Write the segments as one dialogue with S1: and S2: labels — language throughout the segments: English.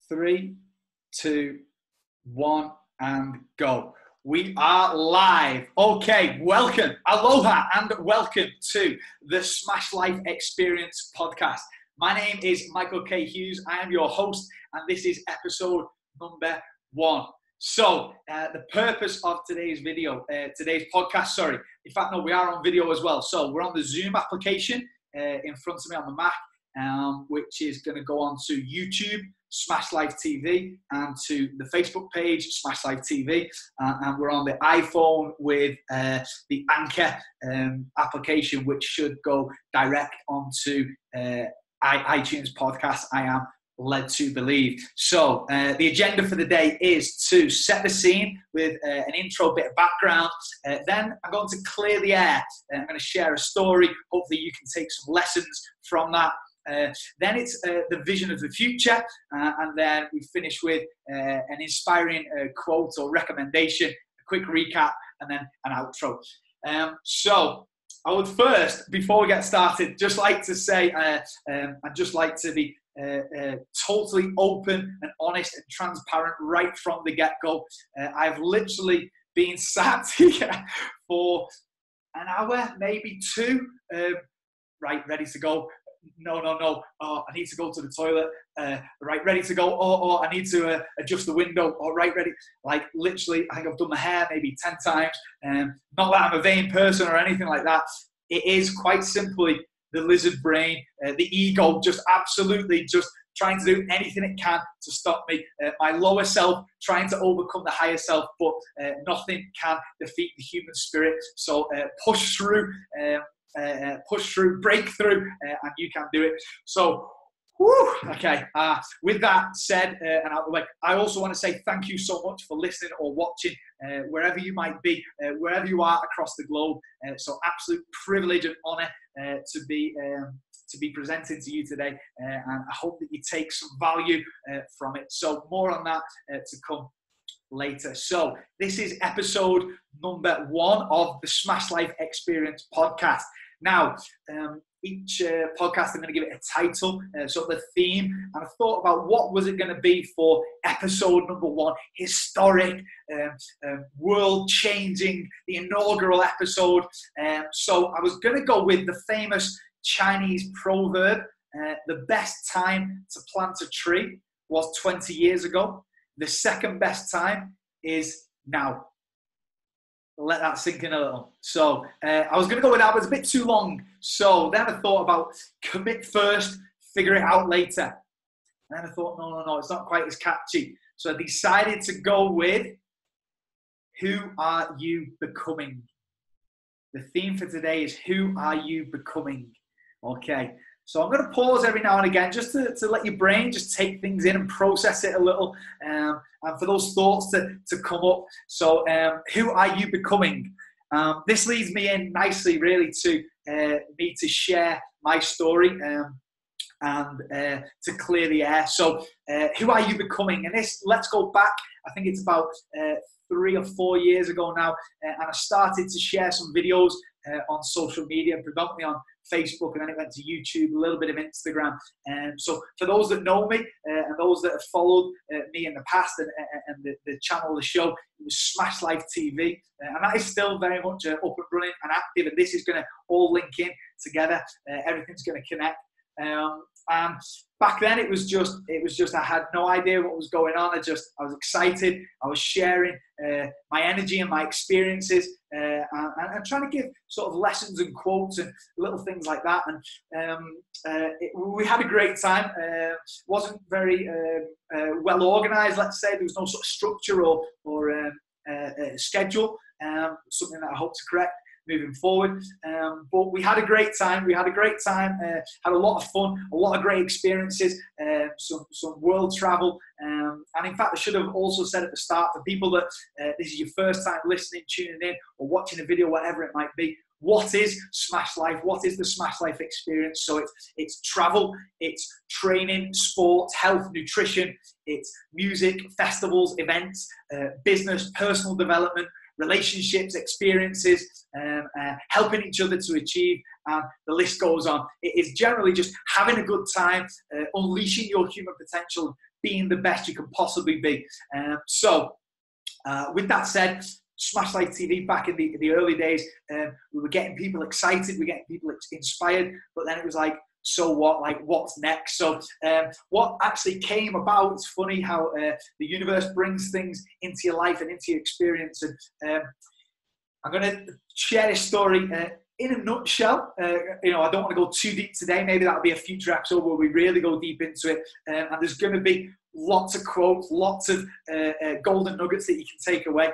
S1: 3, 2, 1, and go. We are live. Okay, welcome, aloha, and welcome to the SmashLife Experience podcast. My name is Michael K. Hughes. I am your host, and this is episode number 1. So, the purpose of today's podcast, in fact, no, we are on video as well. So, we're on the Zoom application in front of me on the Mac, which is going to go on to YouTube, SmashLife TV, and to the Facebook page, SmashLife TV. And we're on the iPhone with the Anchor application, which should go direct onto iTunes podcast, I am led to believe. So the agenda for the day is to set the scene with an intro, bit of background. Then I'm going to clear the air. I'm going to share a story. Hopefully you can take some lessons from that. Then it's the vision of the future, and then we finish with an inspiring quote or recommendation, a quick recap, and then an outro. So I would first, before we get started, just like to say, I'd just like to be totally open and honest and transparent right from the get-go. I've literally been sat here for an hour, maybe 2, right, ready to go. No. Oh, I need to go to the toilet. Right, ready to go. Oh, I need to adjust the window. Oh, right, ready. Like literally, I think I've done my hair maybe 10 times. Not that I'm a vain person or anything like that. It is quite simply the lizard brain, the ego, just absolutely just trying to do anything it can to stop me. My lower self trying to overcome the higher self, but nothing can defeat the human spirit. So push through. Break through, and you can do it. So, okay. With that said, and out of the way, I also want to say thank you so much for listening or watching, wherever you might be, wherever you are across the globe. So, absolute privilege and honor to be presented to you today, and I hope that you take some value from it. So, more on that to come later. So this is episode number 1 of the SmashLife Experience podcast. Now, each podcast I'm going to give it a title, sort of the theme, and I thought about what was it going to be for episode number 1, historic, world-changing, the inaugural episode. So I was going to go with the famous Chinese proverb, the best time to plant a tree was 20 years ago. The second best time is now. Let that sink in a little. So I was going to go with that, but it's a bit too long. So then I thought about commit first, figure it out later. And then I thought, no, it's not quite as catchy. So I decided to go with who are you becoming? The theme for today is who are you becoming? Okay. So I'm going to pause every now and again just to let your brain just take things in and process it a little, and for those thoughts to come up. So who are you becoming? This leads me in nicely really to me to share my story and to clear the air. So who are you becoming? And this, let's go back, I think it's about 3 or 4 years ago now, and I started to share some videos on social media, predominantly on Facebook, and then it went to YouTube, a little bit of Instagram. So for those that know me and those that have followed me in the past and the channel, the show, it was SmashLife TV, and that is still very much up and running and active, and this is going to all link in together. Everything's going to connect. And back then it was just I had no idea what was going on. I was excited. I was sharing my energy and my experiences, and trying to give sort of lessons and quotes and little things like that. And we had a great time. Wasn't very well organized, let's say. There was no sort of structure or schedule. Something that I hope to correct moving forward, but we had a great time. Had a lot of fun, a lot of great experiences, some world travel, and in fact I should have also said at the start, for people that this is your first time listening, tuning in, or watching a video, whatever it might be, what is SmashLife? What is the SmashLife experience? So it's travel, it's training, sports, health, nutrition, it's music, festivals, events, business, personal development, relationships, experiences, helping each other to achieve, and the list goes on. It is generally just having a good time, unleashing your human potential, being the best you can possibly be. With that said, SmashLife TV back in the early days, we were getting people excited, we were getting people inspired, but then it was like, so what? Like, what's next? So what actually came about, it's funny how the universe brings things into your life and into your experience. And I'm going to share this story in a nutshell. I don't want to go too deep today. Maybe that'll be a future episode where we really go deep into it. And there's going to be lots of quotes, lots of golden nuggets that you can take away.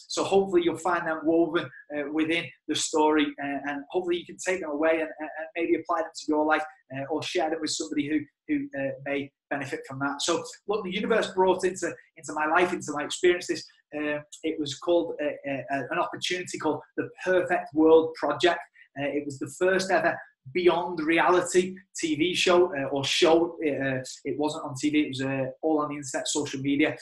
S1: So hopefully you'll find them woven within the story, and hopefully you can take them away and maybe apply them to your life, or share them with somebody who may benefit from that. So look, the universe brought into my life, into my experiences. It was called an opportunity called the Perfect World Project. It was the first ever beyond reality TV show or show. It wasn't on TV, it was all on the internet, social media.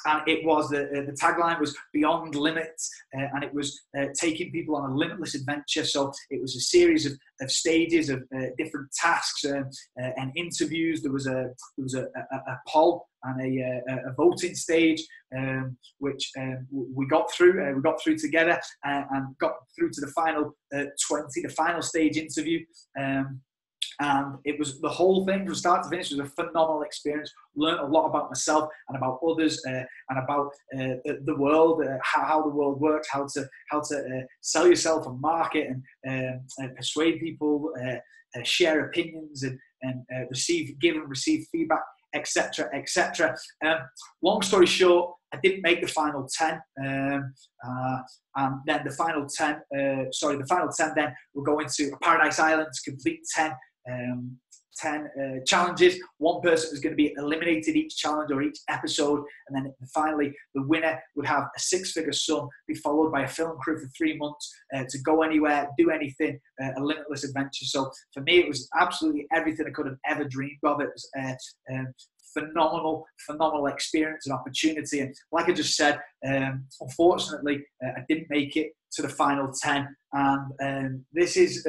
S1: And it was, the tagline was Beyond Limits, and it was taking people on a limitless adventure. So it was a series of stages of different tasks and interviews. There was a poll and a voting stage, which we got through. We got through together and got through to the final 20, the final stage interview. And it was, the whole thing from start to finish was a phenomenal experience. Learned a lot about myself and about others, and about the world, how the world works, how to sell yourself and market, and persuade people, share opinions, and give and receive feedback, etc., etc. Long story short, I didn't make the final 10, and then the final 10 then we're going to a Paradise Island to complete 10 challenges. One person was going to be eliminated each challenge or each episode, and then finally the winner would have a 6-figure sum, be followed by a film crew for 3 months, to go anywhere, do anything, a limitless adventure. So for me, it was absolutely everything I could have ever dreamed of. It was phenomenal experience and opportunity. And like I just said, unfortunately, I didn't make it to the final 10. And this is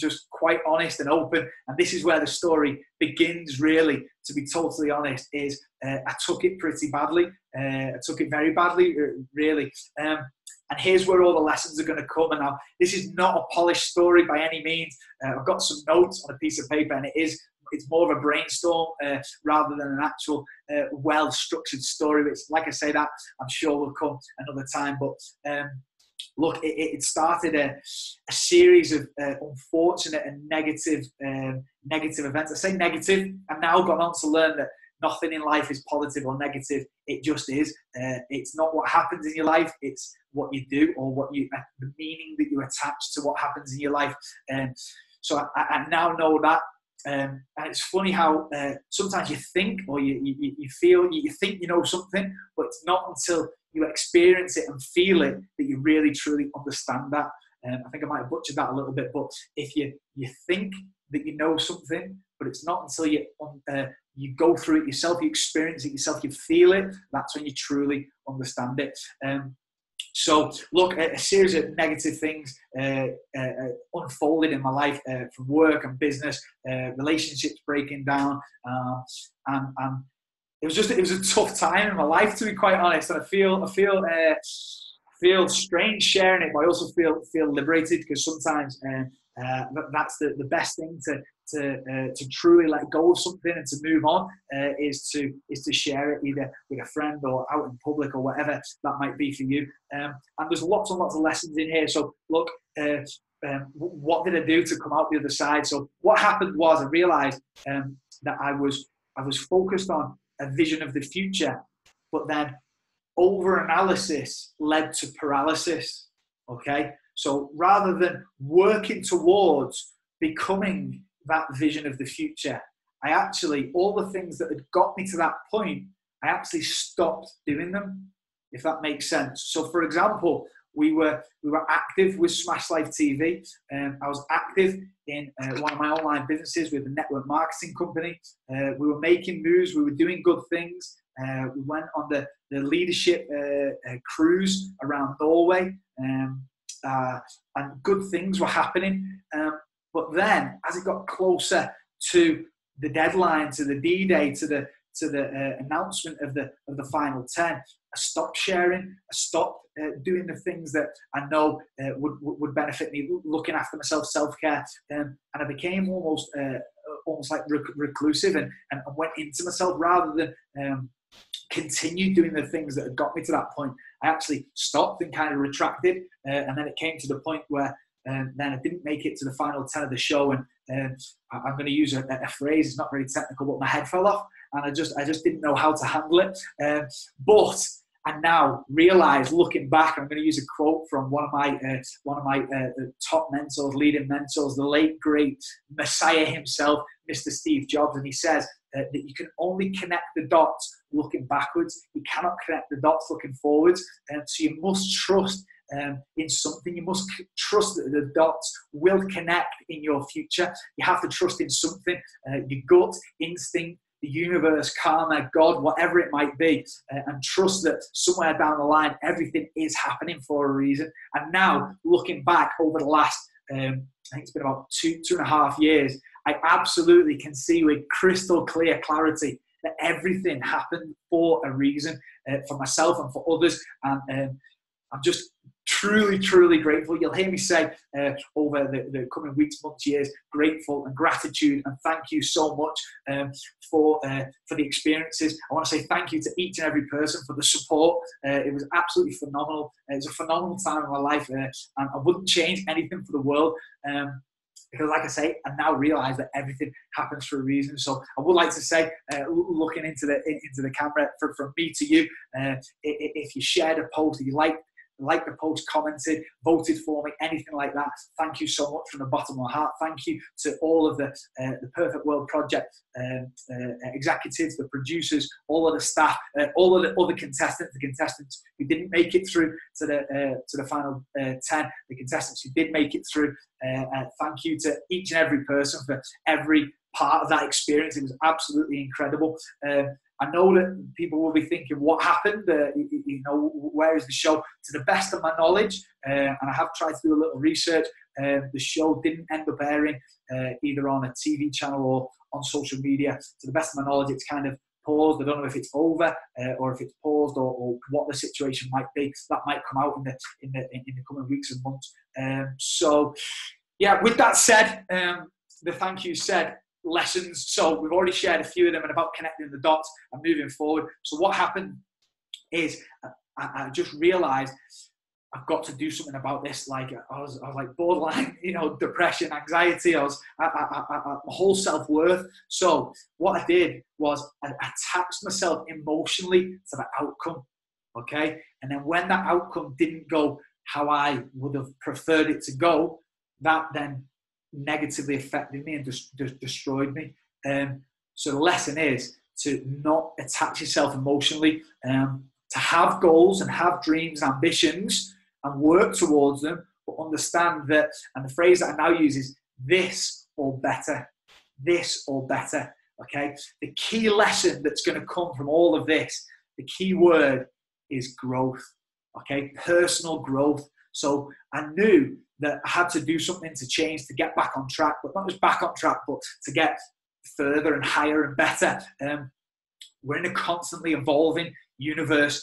S1: just quite honest and open, and this is where the story begins, really, to be totally honest, is I took it pretty badly. I took it very badly, really. And here's where all the lessons are going to come. And now, this is not a polished story by any means. I've got some notes on a piece of paper, and it's more of a brainstorm rather than an actual well-structured story, which, like I say, that I'm sure will come another time. But look, it started a series of unfortunate and negative events. I say negative. I've now gone on to learn that nothing in life is positive or negative. It just is. It's not what happens in your life. It's what you do, or the meaning that you attach to what happens in your life. So I now know that. And it's funny how sometimes you think, or you feel, you think you know something, but it's not until you experience it and feel it that you really truly understand that. I think I might have butchered that a little bit, but if you think that you know something, but it's not until you go through it yourself, you experience it yourself, you feel it, that's when you truly understand it. So look, a series of negative things unfolded in my life, from work and business, relationships breaking down, and it was a tough time in my life, to be quite honest. And I feel strange sharing it, but I also feel liberated, because sometimes that's the best thing to truly let go of something and to move on, is to share it either with a friend or out in public or whatever that might be for you. And there's lots and lots of lessons in here. So look, what did I do to come out the other side? So what happened was I realized that I was focused on a vision of the future, but then over-analysis led to paralysis. Okay, so rather than working towards becoming that vision of the future, all the things that had got me to that point, I actually stopped doing them, if that makes sense. So for example, we were active with SmashLife TV. I was active in one of my online businesses with a network marketing company. We were making moves, we were doing good things, We went on the leadership cruise around Norway, and good things were happening. But then, as it got closer to the deadline, to the D-Day, to the announcement of the final 10, I stopped sharing. I stopped doing the things that I know would benefit me, looking after myself, self-care, and I became almost like reclusive and went into myself rather than continue doing the things that had got me to that point. I actually stopped and kind of retracted, and then it came to the point where then I didn't make it to the final 10 of the show, and I'm going to use a phrase, it's not very technical, but my head fell off, and I just didn't know how to handle it. But I now realize, looking back, I'm going to use a quote from one of my top mentors, leading mentors, the late great Messiah himself, Mr. Steve Jobs, and he says that you can only connect the dots looking backwards. You cannot connect the dots looking forwards, and so you must trust in something. You must trust that the dots will connect in your future. You have to trust in something, your gut instinct, the universe, karma, God, whatever it might be, and trust that somewhere down the line, everything is happening for a reason. And now, looking back over the last, I think it's been about two and a half years, I absolutely can see with crystal clear clarity that everything happened for a reason, for myself and for others. And I'm just truly, truly grateful. You'll hear me say over the coming weeks, months, years, grateful and gratitude, and thank you so much for the experiences. I want to say thank you to each and every person for the support. It was absolutely phenomenal. It was a phenomenal time in my life, and I wouldn't change anything for the world. Because, like I say, I now realise that everything happens for a reason. So I would like to say, looking into the camera, from me to you, if you shared a post, if you liked the post, commented, voted for me, anything like that, thank you so much from the bottom of my heart. Thank you to all of the Perfect World Project executives, the producers, all of the staff, all of the other contestants who didn't make it through to the final 10, the contestants who did make it through. Thank you to each and every person for every part of that experience. It was absolutely incredible. I know that people will be thinking, what happened? Where is the show? To the best of my knowledge, and I have tried to do a little research, the show didn't end up airing either on a TV channel or on social media. To the best of my knowledge, it's kind of paused. I don't know if it's over or if it's paused or what the situation might be. That might come out in the coming weeks and months. So, yeah, with that said, the thank you said, lessons. So we've already shared a few of them and about connecting the dots and moving forward. So what happened is I just realized I've got to do something about this. Like I was like borderline, depression, anxiety. I my whole self-worth. So what I did was I attached myself emotionally to the outcome. Okay. And then when that outcome didn't go how I would have preferred it to go, that then negatively affected me and just destroyed me. So the lesson is to not attach yourself emotionally, to have goals and have dreams and ambitions and work towards them, but understand that, and the phrase that I now use is this or better, okay? The key lesson that's going to come from all of this, the key word is growth, okay? Personal growth. So I knew that I had to do something to change, to get back on track, but not just back on track, but to get further and higher and better. We're in a constantly evolving universe.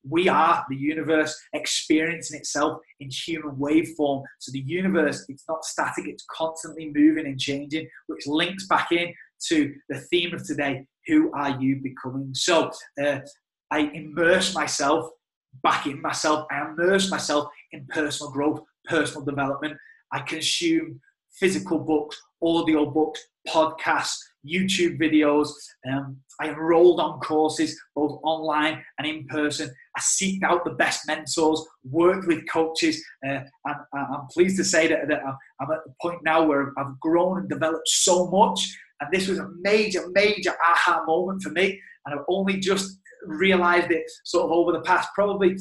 S1: We are the universe experiencing itself in human waveform. So the universe, it's not static, it's constantly moving and changing, which links back in to the theme of today, who are you becoming? So I immerse myself back in myself. I immerse myself in personal growth, personal development. I consume physical books, audio books, podcasts, YouTube videos. I enrolled on courses, both online and in person. I seeked out the best mentors, worked with coaches, and I'm pleased to say that I'm at the point now where I've grown and developed so much. And this was a major, major aha moment for me. And I've only just realized it sort of over the past probably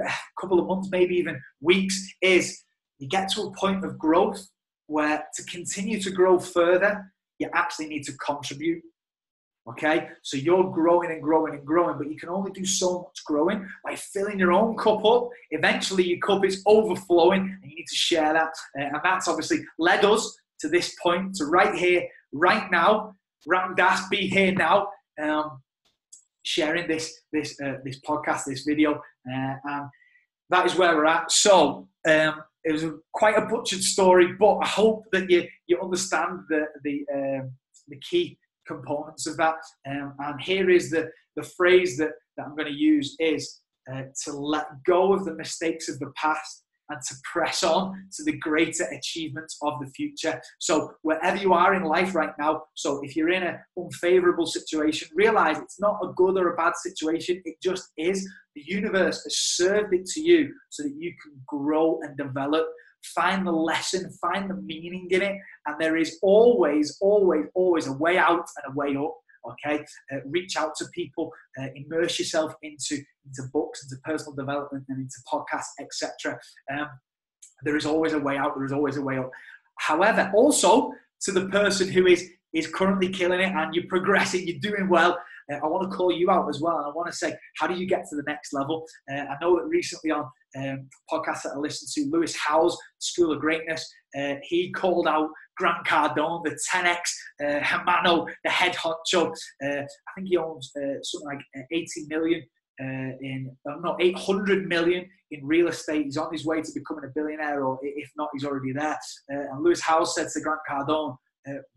S1: a couple of months, maybe even weeks, is you get to a point of growth where to continue to grow further, you actually need to contribute. Okay, so you're growing and growing and growing, but you can only do so much growing by filling your own cup up. Eventually, your cup is overflowing, and you need to share that. And that's obviously led us to this point, to right here, right now. Ram Das, be here now, sharing this podcast, this video, and that is where we're at. So it was quite a butchered story, but I hope that you understand the key components of that. And here is the phrase that I'm going to use is to let go of the mistakes of the past and to press on to the greater achievements of the future. So wherever you are in life right now, so if you're in an unfavorable situation, realize it's not a good or a bad situation. It just is. The universe has served it to you so that you can grow and develop. Find the lesson, find the meaning in it, and there is always, always, always a way out and a way up. Okay, reach out to people, immerse yourself into books, into personal development, and into podcasts, etc. There is always a way out. There is always a way up. However, also to the person who is currently killing it and you're progressing, you're doing well, I want to call you out as well. And I want to say, how do you get to the next level? I know that recently on podcasts that I listened to, Lewis Howes, School of Greatness, he called out Grant Cardone, the 10x Hermano, the head honcho. I think he owns something like 80 million 800 million in real estate. He's on his way to becoming a billionaire, or if not, he's already there. And Lewis Howes said to Grant Cardone,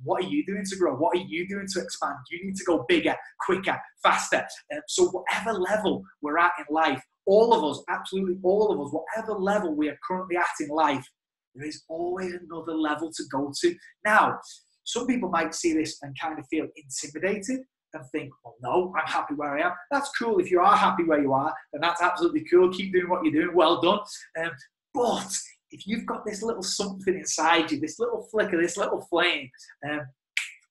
S1: what are you doing to grow? What are you doing to expand? You need to go bigger, quicker, faster. So whatever level we're at in life, all of us, absolutely all of us, whatever level we are currently at in life, there is always another level to go to. Now, some people might see this and kind of feel intimidated and think, well, no, I'm happy where I am. That's cool. If you are happy where you are, then that's absolutely cool. Keep doing what you're doing. Well done. But if you've got this little something inside you, this little flicker, this little flame,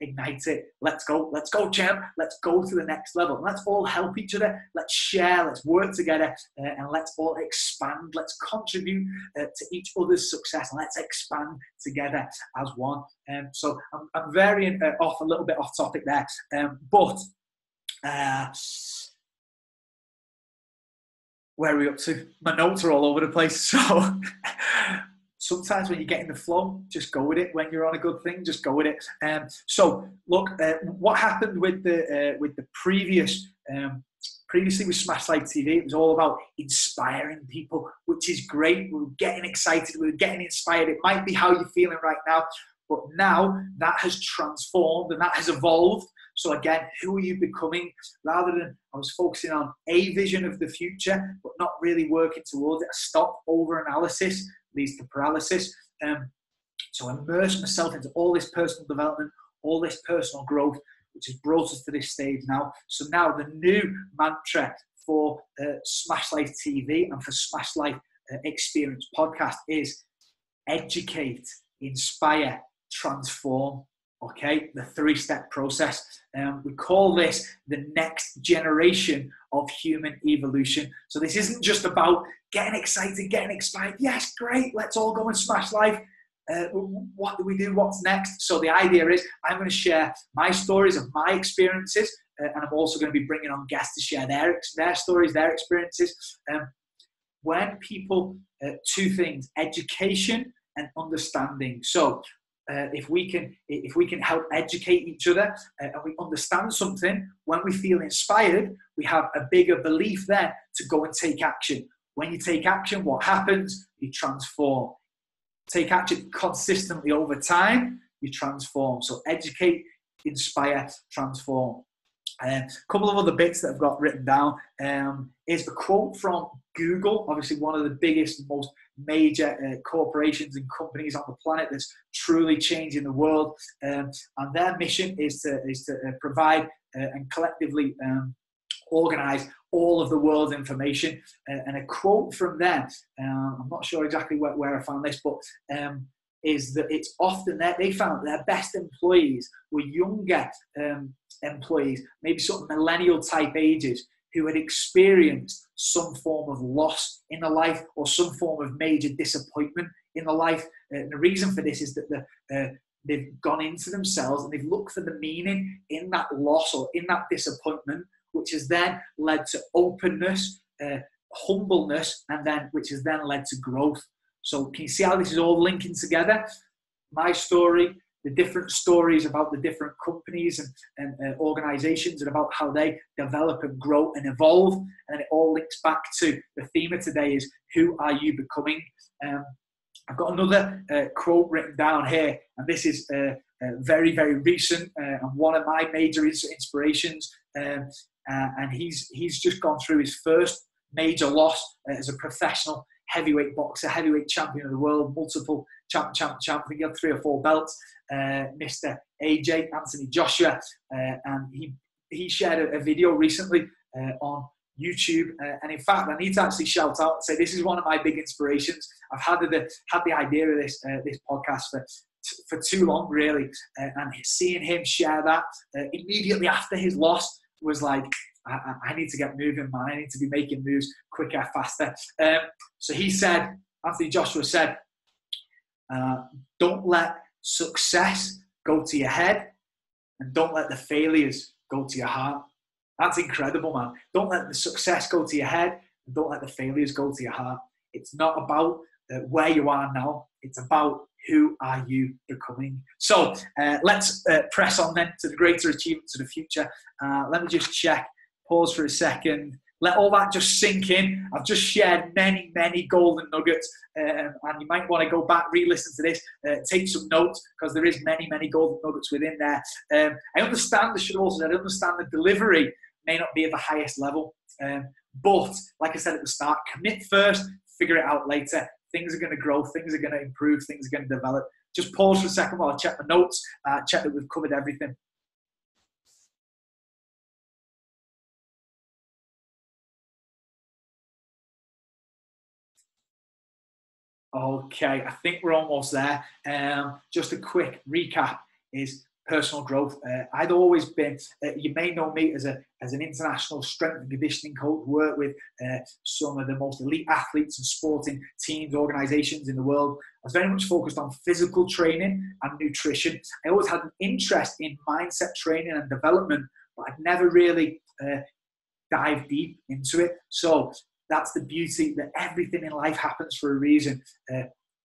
S1: ignite it. Let's go, champ. Let's go to the next level. Let's all help each other. Let's share. Let's work together, and let's all expand. Let's contribute to each other's success, and let's expand together as one. So I'm varying off a little bit off topic there, but where are we up to? My notes are all over the place. So sometimes when you get in the flow, just go with it. When you're on a good thing, just go with it. So look, what happened with the previously with SmashLife TV, it was all about inspiring people, which is great. We were getting excited. We were getting inspired. It might be how you're feeling right now, but now that has transformed and that has evolved. So again, who are you becoming? Rather than I was focusing on a vision of the future, but not really working towards it. I stopped over-analysis leads to paralysis. So immerse myself into all this personal development, all this personal growth, which has brought us to this stage now. So now the new mantra for SmashLife TV and for SmashLife Experience podcast is educate, inspire, transform. Okay, the 3-step process. We call this the next generation of human evolution. So this isn't just about getting excited, getting inspired. Yes, great, let's all go and smash life. What do we do? What's next? So the idea is I'm going to share my stories of my experiences, and I'm also going to be bringing on guests to share their stories, their experiences. When people, 2 things, education and understanding. So if we can help educate each other and we understand something, when we feel inspired, we have a bigger belief then to go and take action. When you take action, what happens? You transform. Take action consistently over time, you transform. So educate, inspire, transform. A couple of other bits that I've got written down is a quote from Google, obviously one of the biggest, most major corporations and companies on the planet that's truly changing the world. And their mission is to provide and collectively organize all of the world's information. And a quote from them, I'm not sure exactly where I found this, but is that it's often that they found their best employees were younger employees, maybe sort of millennial type ages, who had experienced some form of loss in their life or some form of major disappointment in their life. And the reason for this is that they've gone into themselves and they've looked for the meaning in that loss or in that disappointment, which has then led to openness, humbleness, and then which has then led to growth. So can you see how this is all linking together? My story, the different stories about the different companies and organizations and about how they develop and grow and evolve. And it all links back to the theme of today is, who are you becoming? I've got another quote written down here, and this is very, very recent and one of my major inspirations. And he's just gone through his first major loss as a professional heavyweight boxer, heavyweight champion of the world, multiple champ. I think he had 3 or 4 belts. Mr. AJ, Anthony Joshua, and he shared a video recently on YouTube, and in fact, I need to actually shout out and say this is one of my big inspirations. I've had the idea of this podcast for too long, really, and seeing him share that immediately after his loss was like, I need to get moving, man. I need to be making moves quicker, faster. So he said, Anthony Joshua said, don't let success go to your head, and don't let the failures go to your heart. That's incredible, man. Don't let the success go to your head, and don't let the failures go to your heart. It's not about where you are now. It's about who are you becoming. So let's press on then to the greater achievements of the future. Let me just check. Pause for a second. Let all that just sink in. I've just shared many, many golden nuggets, and you might want to go back, re-listen to this, take some notes, because there is many, many golden nuggets within there. I understand, I should also say, I understand the delivery may not be at the highest level, but like I said at the start, commit first, figure it out later. Things are going to grow, things are going to improve, things are going to develop. Just pause for a second while I check my notes, check that we've covered everything. Okay, I think we're almost there. Just a quick recap is personal growth. I'd always been, you may know me as an international strength and conditioning coach, work with some of the most elite athletes and sporting teams, organizations in the world. I was very much focused on physical training and nutrition. I always had an interest in mindset training and development, but I'd never really dived deep into it. So that's the beauty, that everything in life happens for a reason.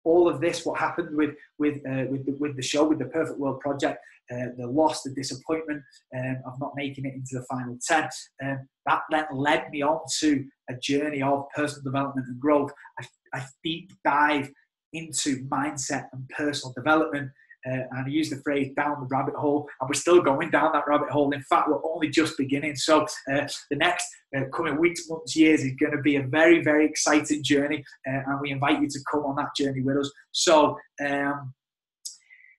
S1: All of this, what happened with the show, with the Perfect World Project, the loss, the disappointment of not making it into the final 10, that then led me on to a journey of personal development and growth. I deep dive into mindset and personal development. And I use the phrase down the rabbit hole, and we're still going down that rabbit hole. In fact, we're only just beginning. So the next coming weeks, months, years is going to be a very, very exciting journey, and we invite you to come on that journey with us. So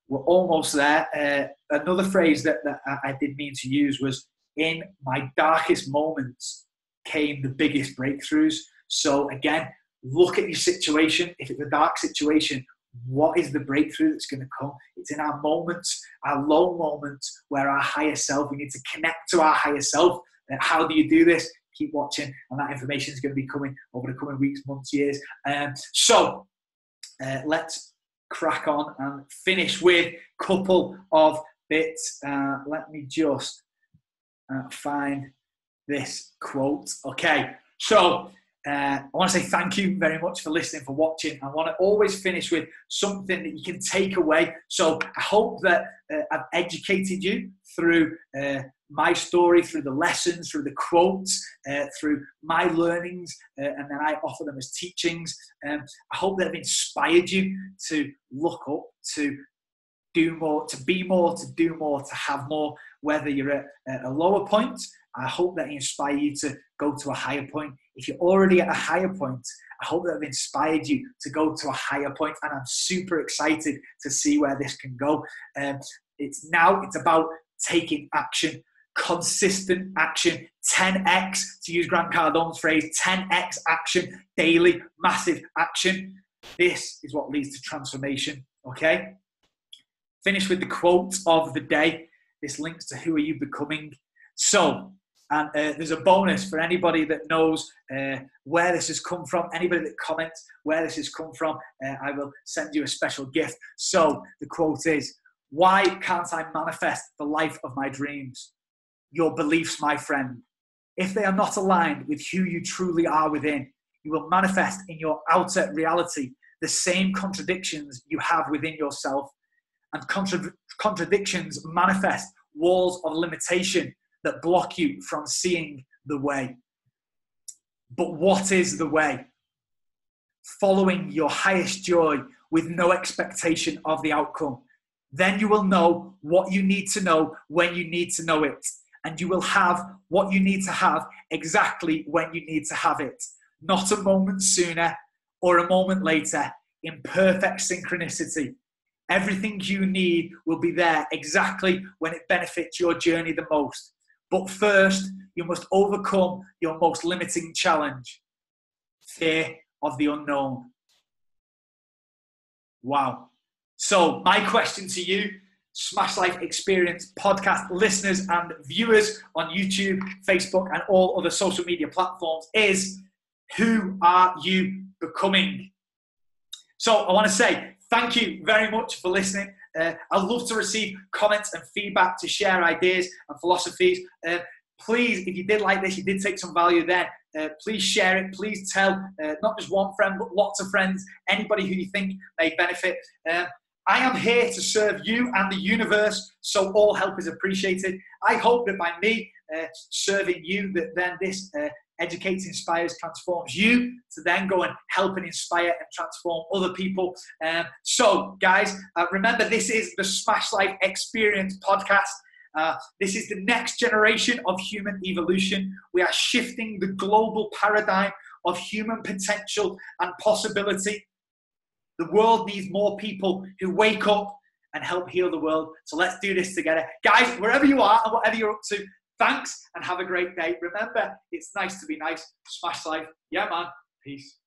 S1: we're almost there. Another phrase that I did mean to use was, in my darkest moments came the biggest breakthroughs. So again, look at your situation. If it's a dark situation, what is the breakthrough that's going to come? It's in our moments, our low moments, where our higher self, we need to connect to our higher self. How do you do this? Keep watching, and that information is going to be coming over the coming weeks, months, years. So let's crack on and finish with a couple of bits. Let me just find this quote. Okay, so I want to say thank you very much for listening, for watching. I want to always finish with something that you can take away. So I hope that I've educated you through my story, through the lessons, through the quotes, through my learnings, and then I offer them as teachings. I hope that I've inspired you to look up, to do more, to be more, to do more, to have more. Whether you're at a lower point, I hope that I inspire you to go to a higher point. If you're already at a higher point, I hope that I've inspired you to go to a higher point, and I'm super excited to see where this can go. It's about taking action, consistent action, 10x, to use Grant Cardone's phrase, 10x action, daily, massive action. This is what leads to transformation, okay? Finish with the quote of the day. This links to who are you becoming. So, and there's a bonus for anybody that knows where this has come from, anybody that comments where this has come from, I will send you a special gift. So the quote is, Why can't I manifest the life of my dreams? Your beliefs, my friend. If they are not aligned with who you truly are within, you will manifest in your outer reality the same contradictions you have within yourself. And contradictions manifest walls of limitation that block you from seeing the way. But what is the way? Following your highest joy with no expectation of the outcome. Then you will know what you need to know when you need to know it. And you will have what you need to have exactly when you need to have it. Not a moment sooner or a moment later, in perfect synchronicity. Everything you need will be there exactly when it benefits your journey the most. But first, you must overcome your most limiting challenge, fear of the unknown. Wow. So my question to you, Smash Life Experience podcast listeners and viewers on YouTube, Facebook, and all other social media platforms is, who are you becoming? So I want to say thank you very much for listening. I'd love to receive comments and feedback to share ideas and philosophies. Please, if you did like this, you did take some value then, please share it. Please tell not just one friend, but lots of friends, anybody who you think may benefit. I am here to serve you and the universe, so all help is appreciated. I hope that by me serving you, that then this educates, inspires, transforms you to then go and help and inspire and transform other people. So, guys, remember, this is the Smash Life Experience podcast. This is the next generation of human evolution. We are shifting the global paradigm of human potential and possibility. The world needs more people who wake up and help heal the world. So let's do this together. Guys, wherever you are and whatever you're up to, thanks and have a great day. Remember, it's nice to be nice. Smash Life. Yeah, man. Peace.